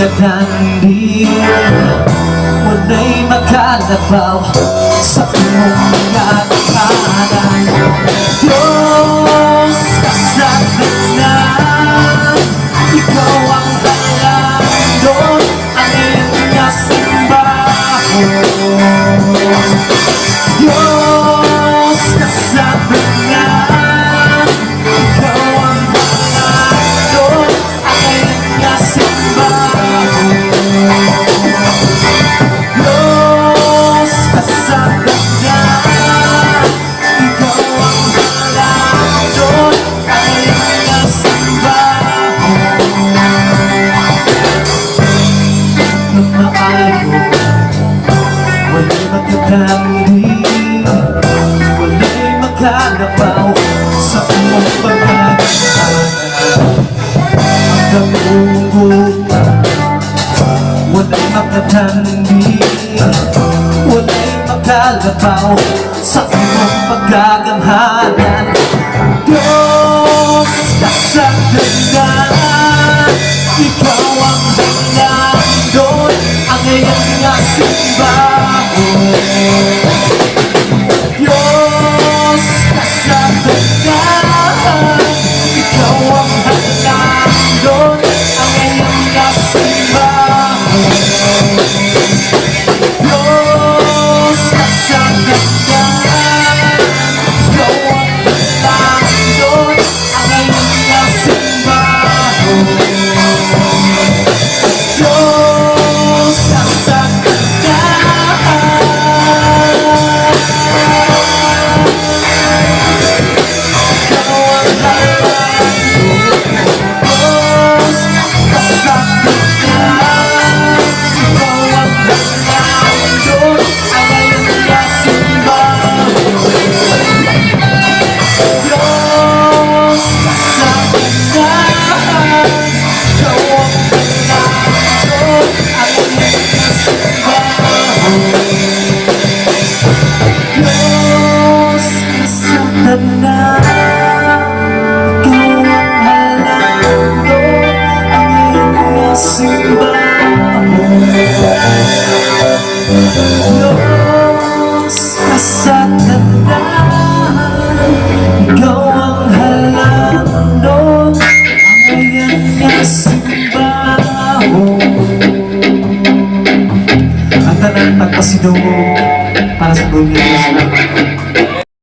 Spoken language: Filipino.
magdadandi, wala'y makalabaw sa iyong mga kahanan. Diyos, kasalanan na, ikaw ang halandon, ang iyong nasimbaho. Diyos, kasalanan na, ikaw ang halandon, ang iyong nasimbaho. Diyos, kasalanan na, ikaw ang halandon, ang iyong nasimbaho. Nung maayo, wala'y magdadandi, wala'y magkalabaw sa iyong pagkakasalan. Hanggang ubo, wala'y magdadandi, wala'y magkalabaw sa iyong pagkagamhanan. Diyos, kasalanan, ikaw ang halandon, ang iyong nasimbaho. Diyos, kasalanan, ikaw ang halandon, ang iyong nasimbaho. Diyos, kasalanan, ikaw ang halandon, ang iyong nasimbaho. Diyos, kasalanan, ikaw ang halandon, ang iyong nasimbaho. Ang tanan pagpasidungo para sa buhay ng Diyos namin.